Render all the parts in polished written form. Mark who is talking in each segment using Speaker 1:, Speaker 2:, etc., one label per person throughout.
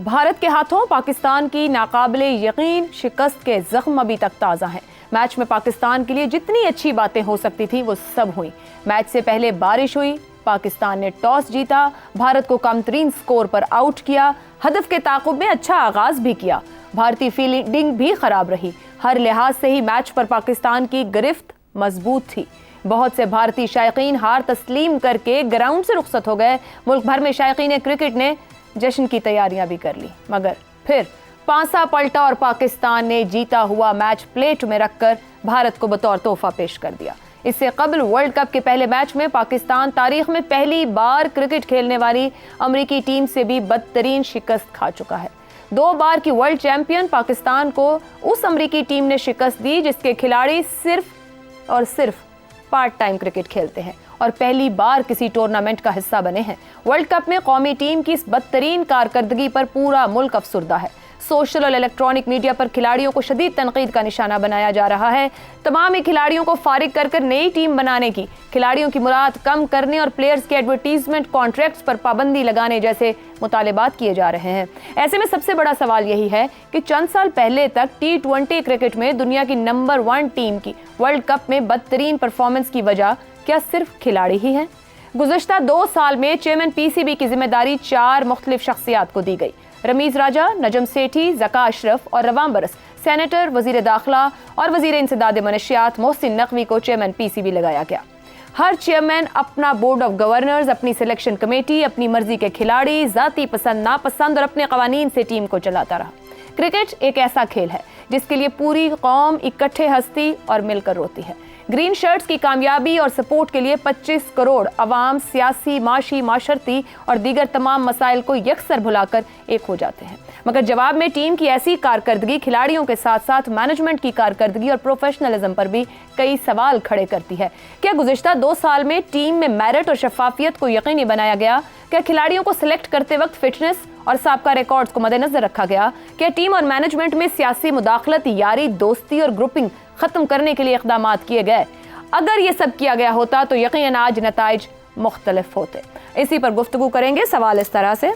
Speaker 1: भारत के हाथों पाकिस्तान की नाकाबिले यकीन शिकस्त के जख्म अभी तक ताज़ा हैं। मैच में पाकिस्तान के लिए जितनी अच्छी बातें हो सकती थी वो सब हुई। मैच से पहले बारिश हुई, पाकिस्तान ने टॉस जीता, भारत को कम तरीन स्कोर पर आउट किया, हदफ के ताक़ुब में अच्छा आगाज भी किया। भारतीय फील्डिंग भी खराब रही। हर लिहाज से ही मैच पर पाकिस्तान की गिरफ्त मजबूत थी। बहुत से भारतीय शायकीन हार तस्लीम करके ग्राउंड से रुखसत हो गए। मुल्क भर में शायकीन क्रिकेट ने जश्न की तैयारियां भी कर ली, मगर फिर पांसा पलटा और पाकिस्तान ने जीता हुआ मैच प्लेट में रखकर भारत को बतौर तोहफा पेश कर दिया। इससे कबल वर्ल्ड कप के पहले मैच में पाकिस्तान तारीख में पहली बार क्रिकेट खेलने वाली अमेरिकी टीम से भी बदतरीन शिकस्त खा चुका है। 2 बार की वर्ल्ड चैंपियन पाकिस्तान को उस अमेरिकी टीम ने शिकस्त दी जिसके खिलाड़ी सिर्फ और सिर्फ पार्ट टाइम क्रिकेट खेलते हैं और पहली बार किसी टूर्नामेंट का हिस्सा बने हैं। वर्ल्ड कप में कौमी टीम की इस बदतरीन कारकर्दगी पर पूरा मुल्क अफसुर्दा है। सोशल और इलेक्ट्रॉनिक मीडिया पर खिलाड़ियों को शदीद तनकीद का निशाना बनाया जा रहा है। तमाम ही खिलाड़ियों को फारिग कर नई टीम बनाने की, खिलाड़ियों की मुराद कम करने और प्लेयर्स के एडवर्टीजमेंट कॉन्ट्रैक्ट्स पर पाबंदी लगाने जैसे मुतालिबात किए जा रहे हैं। ऐसे में सबसे बड़ा सवाल यही है कि चंद साल पहले तक T20 क्रिकेट में दुनिया की नंबर 1 टीम की वर्ल्ड कप में बदतरीन परफॉर्मेंस की वजह क्या सिर्फ खिलाड़ी ही हैं? गुज़श्ता 2 साल में चेयरमैन PCB की जिम्मेदारी 4 मुख्तलिफ शख्सियात को दी गई। रमीज राजा, नजम सेठी, ज़का अशरफ और रवाम बरस सेनेटर, वजीर दाखिला और वजीर इंसदाद मनशियात मोहसिन नकवी को चेयरमैन PCB लगाया गया। हर चेयरमैन अपना बोर्ड ऑफ गवर्नर्स, अपनी सिलेक्शन कमेटी, अपनी मर्जी के खिलाड़ी, जाती पसंद नापसंद और अपने कवानीन से टीम को चलाता रहा। क्रिकेट एक ऐसा खेल है जिसके लिए पूरी कौम इकट्ठे हंसती और मिलकर रोती है। ग्रीन शर्ट्स की कामयाबी और सपोर्ट के लिए 25 करोड़ अवाम सियासी, माशी, माशरती और दीगर तमाम मसाइल को यकसर भुलाकर एक हो जाते हैं। मगर जवाब में टीम की ऐसी कारकर्दगी खिलाड़ियों के साथ साथ मैनेजमेंट की कारकर्दगी और प्रोफेशनलिज्म पर भी कई सवाल खड़े करती है। क्या गुज़श्ता 2 साल में टीम में मेरिट और शफाफियत को यकीनी बनाया गया? क्या खिलाड़ियों को सिलेक्ट करते वक्त फिटनेस और साबका रिकॉर्ड्स को मद्देनजर रखा गया? क्या टीम और मैनेजमेंट में सियासी मुदाखलत, यारी, दोस्ती और ग्रुपिंग खत्म करने के लिए इक़दाम किए गए? अगर ये सब किया गया होता तो यकीनन आज नताइज मुख्तलिफ होते। इसी पर गुफ्तगू करेंगे। सवाल इस तरह से,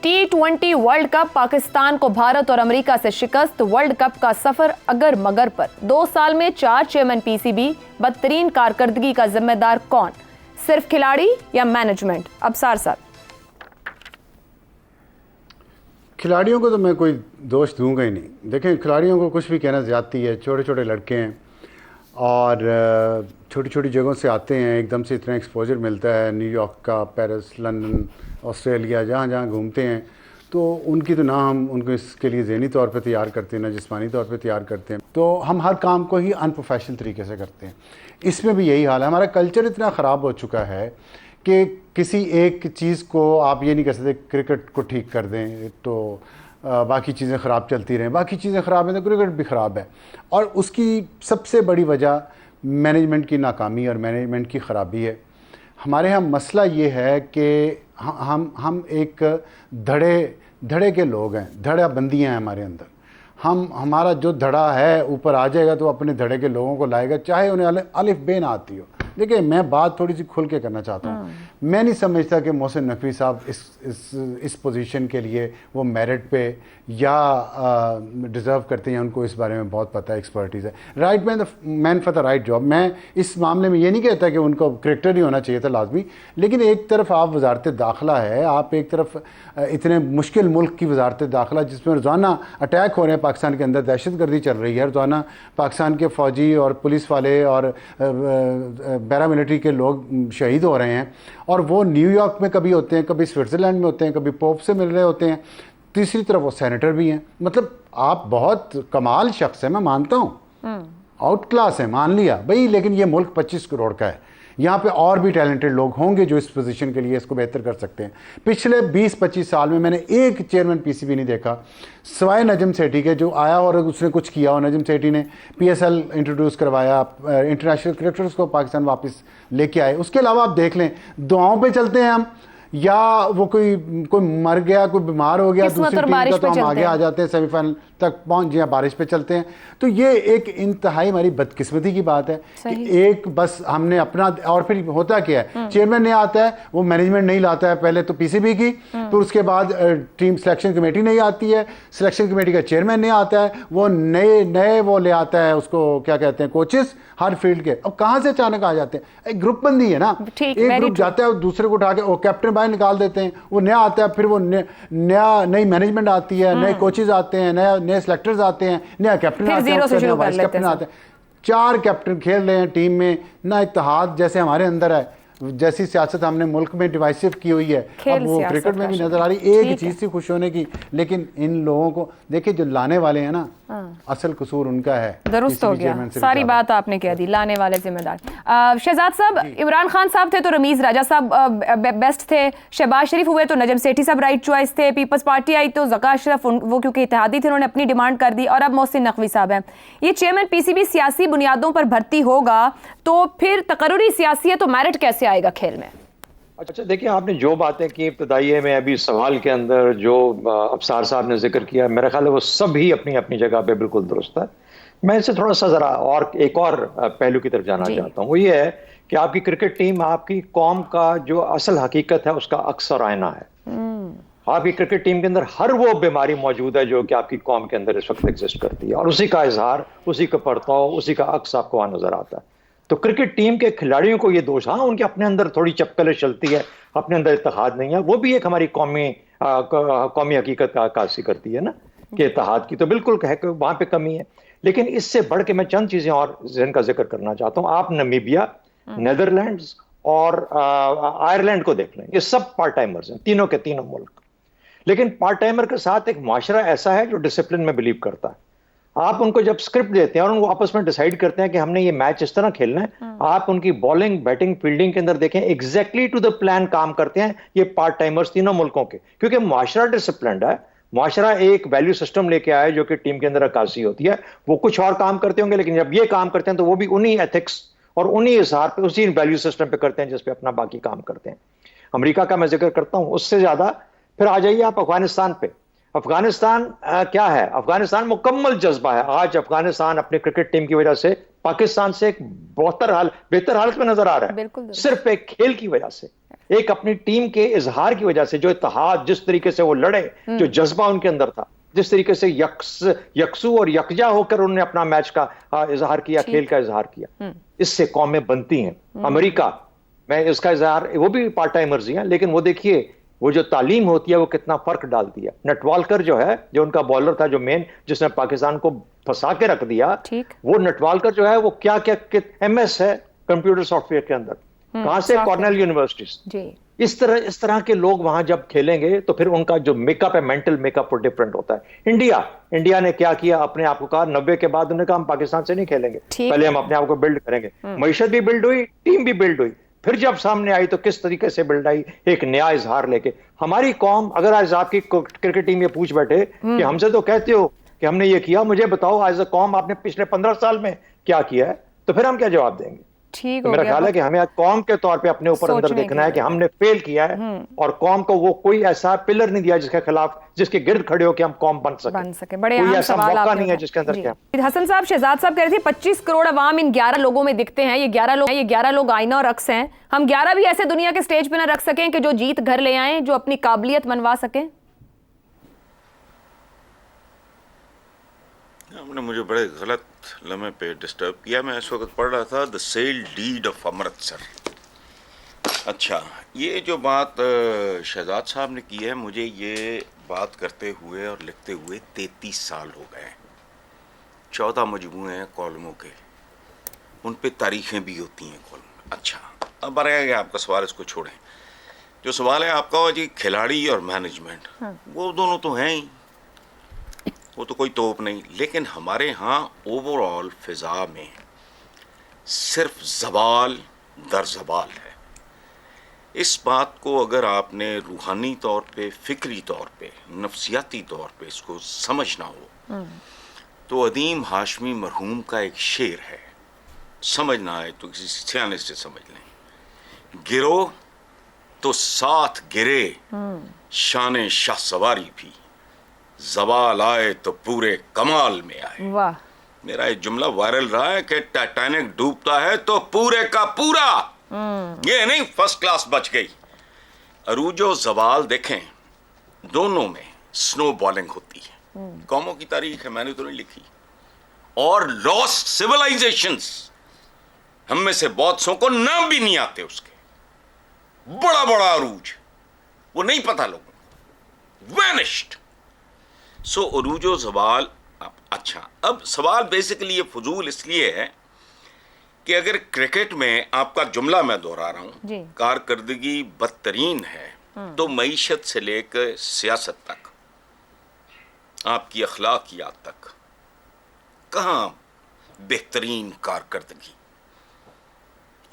Speaker 1: T20 वर्ल्ड कप, पाकिस्तान को भारत और अमेरिका से शिकस्त, वर्ल्ड कप का सफर अगर मगर पर 2 साल में 4 चेयरमैन PCB, बदतरीन कारकर्दगी का जिम्मेदार कौन? सिर्फ खिलाड़ी या मैनेजमेंट? अबसार साहब।
Speaker 2: खिलाड़ियों को तो मैं कोई दोष दूंगा ही नहीं। देखें, खिलाड़ियों को कुछ भी कहना ज़्यादती है। छोटे छोटे लड़के हैं और छोटी छोटी जगहों से आते हैं, एकदम से इतना एक्सपोजर मिलता है, न्यूयॉर्क का, पेरिस, लंदन, ऑस्ट्रेलिया, जहाँ जहाँ घूमते हैं, तो उनकी तो ना हम उनको इसके लिए ज़हनी तौर पे तैयार करते हैं ना जिस्मानी तौर पे तैयार करते हैं। तो हम हर काम को ही अनप्रोफेशनल तरीके से करते हैं। इसमें भी यही हाल है। हमारा कल्चर इतना ख़राब हो चुका है कि किसी एक चीज़ को आप ये नहीं कर सकते क्रिकेट को ठीक कर दें तो बाकी चीज़ें ख़राब चलती रहें। बाकी चीज़ें ख़राब हैं तो क्रिकेट भी ख़राब है। और उसकी सबसे बड़ी वजह मैनेजमेंट की नाकामी और मैनेजमेंट की ख़राबी है। हमारे यहाँ मसला ये है कि हम एक धड़े के लोग हैं, धड़ा बंदियाँ हैं हमारे अंदर। हमारा जो धड़ा है ऊपर आ जाएगा तो अपने धड़े के लोगों को लाएगा, चाहे उन्हें अलिफ बे ना आती हो। देखिए, मैं बात थोड़ी सी खुल के करना चाहता हूँ। मैं नहीं समझता कि मोहसिन नकवी साहब इस पोजीशन के लिए वो मेरिट पे या डिज़र्व करते हैं। उनको इस बारे में बहुत पता है, एक्सपर्टीज़ है। Right man for the right job. मैं इस मामले में ये नहीं कहता कि उनको क्रिकेटर ही होना चाहिए था लाजमी, लेकिन एक तरफ आप वजारत दाखिला है, आप एक तरफ इतने मुश्किल मुल्क की वजारत दाखिला जिसमें रोज़ाना अटैक हो रहे हैं, पाकिस्तान के अंदर दहशतगर्दी चल रही है, रोज़ाना पाकिस्तान के फ़ौजी और पुलिस वाले और पैरामिलिट्री के लोग शहीद हो रहे हैं, और वो न्यूयॉर्क में कभी होते हैं, कभी स्विट्ज़रलैंड में होते हैं, कभी पोप से मिल रहे होते हैं, तीसरी तरफ वो सेनेटर भी हैं। मतलब आप बहुत कमाल शख्स हैं, मैं मानता हूँ, आउट क्लास है, मान लिया भाई, लेकिन ये मुल्क 25 करोड़ का है। यहाँ पे और भी टैलेंटेड लोग होंगे जो इस पोजीशन के लिए इसको बेहतर कर सकते हैं। पिछले 20-25 साल में मैंने एक चेयरमैन PCB नहीं देखा सिवाय नजम सेठी के, जो आया और उसने कुछ किया। और नजम सेठी ने PSL इंट्रोड्यूस करवाया, इंटरनेशनल क्रिकेटर्स को पाकिस्तान वापस लेके आए। उसके अलावा आप देख लें, दुआओं पे चलते हैं हम या वो कोई मर गया, कोई बीमार हो गया दूसरी टीम का, तो हम आगे आ जाते हैं, सेमीफाइनल तक पहुंच या बारिश पे चलते हैं। तो ये एक इंतहाई हमारी बदकिस्मती की बात है कि एक बस हमने अपना, और फिर होता क्या है, चेयरमैन नहीं आता है, वो मैनेजमेंट नहीं लाता है, पहले तो पीसीबी की, फिर उसके बाद टीम सिलेक्शन कमेटी नहीं आती है, सिलेक्शन कमेटी का चेयरमैन नहीं आता है, वो नए वो ले आता है, उसको क्या कहते हैं, कोचेस हर फील्ड के। अब कहाँ से अचानक आ जाते हैं? एक ग्रुप बंदी है ना, एक ग्रुप जाता है दूसरे को उठा के वो कैप्टन बाहर निकाल देते हैं, वो नया आता है, फिर वो नई मैनेजमेंट आती है, नए कोचेज आते हैं, नए सिलेक्टर्स आते हैं, नया कैप्टन आते हैं, वाइस कैप्टन आते हैं। 4 कैप्टन खेल रहे हैं टीम में, ना इत्तेहाद जैसे हमारे अंदर है, जैसी सियासत हमने मुल्क में डिवाइसिव की हुई है, अब वो क्रिकेट में भी नजर आ रही। एक चीज से खुश होने की, लेकिन इन लोगों को देखिए, जो लाने वाले हैं ना, असल कसूर उनका है।
Speaker 1: दुरुस्त हो गया, सारी बात आपने कह दी, लाने वाले जिम्मेदार। शहजाद साहब, इमरान खान साहब थे तो रमीज राजा साहब बेस्ट थे, शहबाज शरीफ हुए तो नजम सेठी साहब राइट चॉइस थे, पीपल्स पार्टी आई तो ज़का अशरफ, वो क्योंकि इत्तेहादी थे, उन्होंने अपनी डिमांड कर दी, और अब मोहसिन नकवी साहब हैं। ये चेयरमैन पीसीबी सियासी बुनियादों पर भर्ती होगा तो फिर तकर्रुरी सियासी तो मैरिट कैसे आएगा खेल में?
Speaker 3: अच्छा देखिए, आपने जो बातें की इब्तदाई में अभी सवाल के अंदर, जो अफसार साहब ने जिक्र किया, मेरा ख्याल है वो सब ही अपनी अपनी जगह पे बिल्कुल दुरुस्त है। मैं इससे थोड़ा सा जरा और एक और पहलू की तरफ जाना चाहता हूँ। वो ये है कि आपकी क्रिकेट टीम आपकी कौम का जो असल हकीकत है उसका अक्स और आईना है। आपकी क्रिकेट टीम के अंदर हर वो बीमारी मौजूद है जो कि आपकी कौम के अंदर इस वक्त एग्जिस्ट करती है, और उसी का इजहार, उसी का परताव, उसी का अक्स आपको वहां नजर आता है। तो क्रिकेट टीम के खिलाड़ियों को ये दोष, हाँ उनके अपने अंदर थोड़ी चपकले चलती है, अपने अंदर इत्तेहाद नहीं है, वो भी एक हमारी कौमी हकीकत का अक्कासी करती है ना, कि इत्तेहाद की तो बिल्कुल है कि वहां पे कमी है। लेकिन इससे बढ़ के मैं चंद चीजें और जिनका जिक्र करना चाहता हूँ। आप नामीबिया, नेदरलैंड्स और आयरलैंड को देख लें, ये सब पार्ट टाइमर्स हैं, तीनों के तीनों मुल्क। लेकिन पार्ट टाइमर के साथ एक माशरा ऐसा है जो डिसिप्लिन में बिलीव करता है। आप उनको जब स्क्रिप्ट देते हैं और उनको आपस में डिसाइड करते हैं कि हमने ये मैच इस तरह खेलना है, आप उनकी बॉलिंग, बैटिंग, फील्डिंग के अंदर देखें, एग्जैक्टली टू द प्लान काम करते हैं ये पार्ट टाइमर्स तीनों मुल्कों के, क्योंकि माशरा डिसिप्लिन्ड है। माशरा एक वैल्यू सिस्टम लेके आया जो कि टीम के अंदर अक्कासी होती है। वो कुछ और काम करते होंगे, लेकिन जब ये काम करते हैं तो वो भी उन्हीं एथिक्स और उन्हीं इजहार पे, उसी वैल्यू सिस्टम पे करते हैं जिसपे अपना बाकी काम करते हैं। अमेरिका का मैं जिक्र करता हूं, उससे ज्यादा फिर आ जाइए आप अफगानिस्तान पे। अफगानिस्तान क्या है? अफगानिस्तान मुकम्मल जज्बा है। आज अफगानिस्तान अपनी क्रिकेट टीम की वजह से पाकिस्तान से एक बेहतर हालत में नजर आ रहा है, सिर्फ एक खेल की वजह से, एक अपनी टीम के इजहार की वजह से, जो इत्तेहाद, जिस तरीके से वो लड़े, जो जज्बा उनके अंदर था, जिस तरीके से यकसू और यकजा होकर उन्होंने अपना मैच का इजहार किया, खेल का इजहार किया, इससे कौमें बनती हैं। अमेरिका में इसका इजहार, वो भी पार्ट टाइमर्स ही हैं, लेकिन वो देखिए वो जो तालीम होती है वो कितना फर्क डालती है। नटवालकर जो है, जो उनका बॉलर था, जो मेन जिसने पाकिस्तान को फंसा के रख दिया, वो नटवालकर जो है वो क्या एमएस है कंप्यूटर सॉफ्टवेयर के अंदर, कहां से? Cornell university. इस तरह के लोग वहां जब खेलेंगे तो फिर उनका जो मेकअप है, मेंटल मेकअप, वो डिफरेंट होता है। इंडिया ने क्या किया? अपने आप को कहा 90 के बाद उन्होंने कहा हम पाकिस्तान से नहीं खेलेंगे, पहले हम अपने आप को बिल्ड करेंगे। मईशत भी बिल्ड हुई, टीम भी बिल्ड हुई। फिर जब सामने आई तो किस तरीके से बिल्ड आई, एक नया इजहार लेके। हमारी कौम, अगर आज आपकी क्रिकेट टीम ये पूछ बैठे कि हमसे तो कहते हो कि हमने ये किया, मुझे बताओ एज अ कौम आपने पिछले 15 साल में क्या किया है, तो फिर हम क्या जवाब देंगे? तो मेरा ख्याल है कि हमें कौम के तौर पे अपने ऊपर अंदर देखना है कि हमने फेल किया है, और कौम को वो कोई ऐसा पिलर नहीं दिया जिसके खिलाफ, जिसके गिर्द खड़े हो कि हम कौम बन सके।
Speaker 1: बड़े
Speaker 3: कोई ऐसा मौका नहीं है जिसके अंदर क्या।
Speaker 1: हसन साहब, शहजाद साहब कह रहे थे 25 करोड़ अवाम इन 11 लोगों में दिखते हैं, ये 11 लोग आईना और अक्स हैं। हम 11 भी ऐसे दुनिया के स्टेज पे ना रख सकें कि जो जीत घर ले आए, जो अपनी काबिलियत मनवा सकें।
Speaker 4: आपने मुझे बड़े गलत लम्हे पे डिस्टर्ब किया। मैं इस वक्त पढ़ रहा था the sale deed of Amritsar. अच्छा, ये जो बात शहजाद साहब ने की है, मुझे ये बात करते हुए और लिखते हुए 33 साल हो गए। 14 मजमूए हैं कॉलमों के, उन पे तारीखें भी होती हैं कॉलम। अच्छा, अब रहेगा आपका सवाल, इसको छोड़ें। जो सवाल है आपका जी, खिलाड़ी और मैनेजमेंट, वो दोनों तो हैं ही, वो तो कोई तोप नहीं। लेकिन हमारे यहाँ ओवरऑल फिजा में सिर्फ जवाल दर जवाल है। इस बात को अगर आपने रूहानी तौर पे, फिक्री तौर पे, नफ्सियाती तौर पे इसको समझना हो तो अदीम हाशमी मरहूम का एक शेर है, समझना है तो किसी सियाने से समझ लें। गिरो तो साथ गिरे शाने शाह सवारी भी, जवाल आए तो पूरे कमाल में आए।
Speaker 1: वाह,
Speaker 4: मेरा ये जुमला वायरल रहा है कि टाइटैनिक डूबता है तो पूरे का पूरा, ये नहीं फर्स्ट क्लास बच गई। अरूजो जवाल देखें, दोनों में स्नो बॉलिंग होती है। कौमों की तारीख है, मैंने तो नहीं लिखी। और लॉस्ट सिविलाइजेशंस, हम में से बहुत सौ को नाम भी नहीं आते उसके। बड़ा बड़ा अरूज, वो नहीं पता लोगों को, वैनिश्ड। सो अरूजो जवाल। अच्छा, अब सवाल बेसिकली ये फजूल इसलिए है कि अगर क्रिकेट में आपका जुमला मैं दोहरा रहा
Speaker 1: जी।
Speaker 4: हूं, कारकर्दगी बदतरीन है, तो मईशत से लेकर सियासत तक, आपकी अखलाकियात तक, कहां बेहतरीन कारकर्दगी।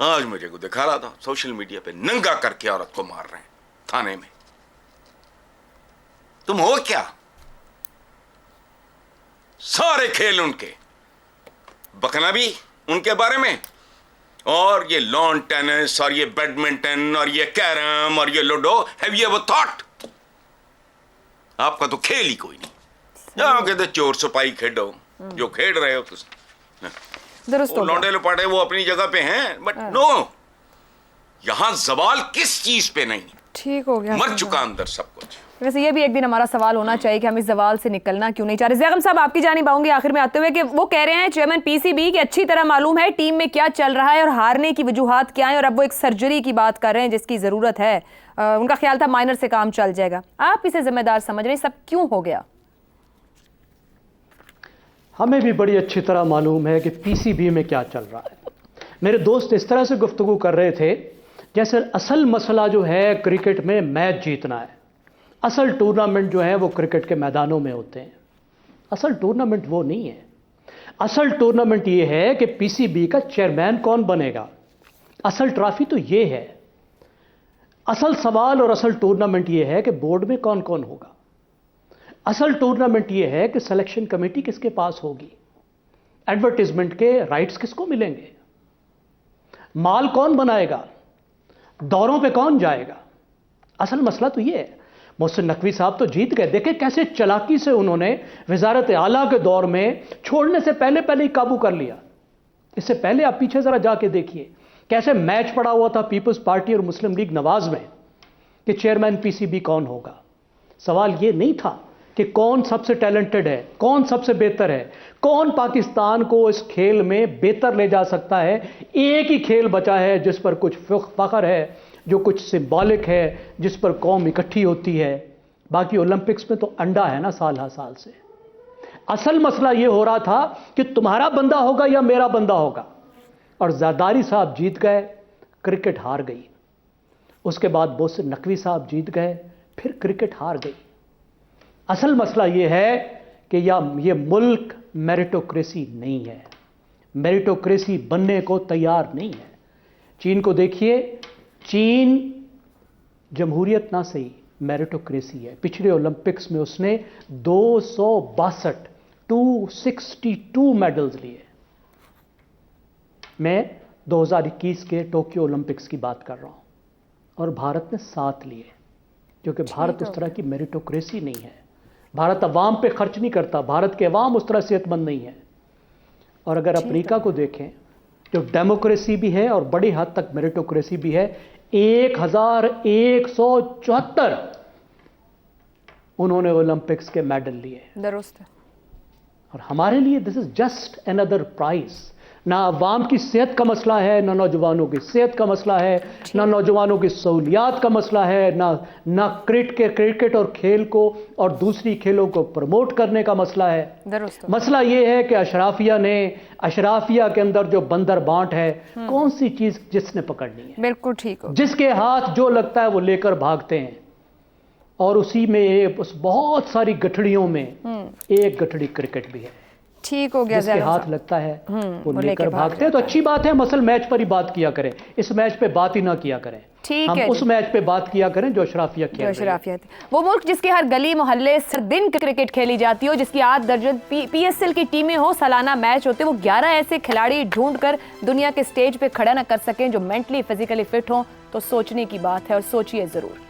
Speaker 4: आज मुझे को दिखा रहा था सोशल मीडिया पे, नंगा करके औरत को मार रहे हैं थाने में। तुम हो क्या? सारे खेल उनके, बकना भी उनके बारे में, और ये लॉन टेनिस और ये बैडमिंटन और ये कैरम और ये ludo, have you ever thought? आपका तो खेल ही कोई नहीं। जाओ कहते चोर सिपाही खेलो, जो खेल रहे हो तो
Speaker 1: दुरुस्त हो गया।
Speaker 4: लौंडे लपाटे वो अपनी जगह पे हैं, बट नो, यहां सवाल किस चीज पे नहीं।
Speaker 1: ठीक हो गया,
Speaker 4: मर चुका अंदर सब कुछ।
Speaker 1: वैसे ये भी एक दिन हमारा सवाल होना चाहिए कि हम इस सवाल से निकलना क्यों नहीं चाह रहे। ज़ैगम साहब, आपकी जानिब आऊंगी आखिर में आते हुए कि वो कह रहे हैं चेयरमैन पीसीबी कि अच्छी तरह मालूम है टीम में क्या चल रहा है और हारने की वजूहात क्या है, और अब वो एक सर्जरी की बात कर रहे हैं जिसकी ज़रूरत है। उनका ख्याल था माइनर से काम चल जाएगा। आप इसे जिम्मेदार समझ रहे हैं, सब क्यों हो गया?
Speaker 5: हमें भी बड़ी अच्छी तरह मालूम है कि पीसीबी में क्या चल रहा है। मेरे दोस्त इस तरह से गुफ्तगू कर रहे थे जैसे असल मसला जो है क्रिकेट में मैच जीतना है, असल टूर्नामेंट जो है वो क्रिकेट के मैदानों में होते हैं। असल टूर्नामेंट वो नहीं है। असल टूर्नामेंट ये है कि पीसीबी का चेयरमैन कौन बनेगा। असल ट्रॉफी तो ये है। असल सवाल और असल टूर्नामेंट ये है कि बोर्ड में कौन कौन होगा। असल टूर्नामेंट ये है कि सिलेक्शन कमेटी किसके पास होगी, एडवर्टाइजमेंट के राइट्स किसको मिलेंगे, माल कौन बनाएगा, दौरों पे कौन जाएगा। असल मसला तो ये है। मोहसिन नकवी साहब तो जीत गए। देखे कैसे चालाकी से उन्होंने वजारत आला के दौर में छोड़ने से पहले ही काबू कर लिया। इससे पहले आप पीछे जरा जाके देखिए कैसे मैच पड़ा हुआ था पीपल्स पार्टी और मुस्लिम लीग नवाज में कि चेयरमैन पीसीबी कौन होगा। सवाल ये नहीं था कि कौन सबसे टैलेंटेड है, कौन सबसे बेहतर है, कौन पाकिस्तान को इस खेल में बेहतर ले जा सकता है। एक ही खेल बचा है जिस पर कुछ फख्र है, जो कुछ सिंबॉलिक है, जिस पर कौम इकट्ठी होती है। बाकी ओलंपिक्स में तो अंडा है ना साल हर साल से। असल मसला यह हो रहा था कि तुम्हारा बंदा होगा या मेरा बंदा होगा, और ज़रदारी साहब जीत गए, क्रिकेट हार गई। उसके बाद मोहसिन नकवी साहब जीत गए, फिर क्रिकेट हार गई। असल मसला यह है कि ये मुल्क मेरिटोक्रेसी नहीं है, मेरिटोक्रेसी बनने को तैयार नहीं है। चीन को देखिए, चीन जमहूरियत ना सही मेरिटोक्रेसी है। पिछले ओलंपिक्स में उसने 262 मेडल्स लिए। मैं 2021 के टोक्यो ओलंपिक्स की बात कर रहा हूं, और भारत ने 7 लिए, क्योंकि भारत उस तरह की मेरिटोक्रेसी नहीं है। भारत अवाम पे खर्च नहीं करता, भारत के अवाम उस तरह सेहतमंद नहीं है। और अगर अफ्रीका को देखें जो डेमोक्रेसी भी है और बड़ी हद तक मेरिटोक्रेसी भी है, 1174 उन्होंने ओलंपिक्स के मेडल लिए।
Speaker 1: दुरुस्त है।
Speaker 5: और हमारे लिए this is just another prize. ना अवाम की सेहत का मसला है, ना नौजवानों की सेहत का मसला है, ना नौजवानों की सहूलियात का मसला है, ना क्रिकेट और खेल को और दूसरी खेलों को प्रमोट करने का मसला है।
Speaker 1: दुरुस्त।
Speaker 5: मसला ये है कि अशराफिया के अंदर जो बंदर बांट है, कौन सी चीज जिसने पकड़नी है।
Speaker 1: बिल्कुल ठीक हो।
Speaker 5: जिसके हाथ जो लगता है वो लेकर भागते हैं, और उसी में बहुत सारी गठड़ियों में एक गठड़ी क्रिकेट भी है।
Speaker 1: ठीक हो गया
Speaker 5: जिसके
Speaker 1: ज़ैनब
Speaker 5: हाथ
Speaker 1: साहब।
Speaker 5: लगता है वो
Speaker 1: वो
Speaker 5: लेकर
Speaker 1: लेकर भाग
Speaker 5: भागते हैं। तो अच्छी बात है, मसल मैच पर ही बात किया करें, इस मैच पे बात ही ना किया करें।
Speaker 1: ठीक
Speaker 5: हम
Speaker 1: है
Speaker 5: उस
Speaker 1: जी।
Speaker 5: मैच पे बात किया करें जो अशराफिया खेल
Speaker 1: जो
Speaker 5: रही है।
Speaker 1: शराफियत, वो मुल्क जिसके हर गली मोहल्ले हर दिन क्रिकेट खेली जाती हो, जिसकी 8 दर्जन PSL की टीमें हो, सालाना मैच होते, वो 11 ऐसे खिलाड़ी ढूंढ कर दुनिया के स्टेज पे खड़ा न कर सकें जो मेंटली फिजिकली फिट हों, तो सोचने की बात है और सोचिए ज़रूर।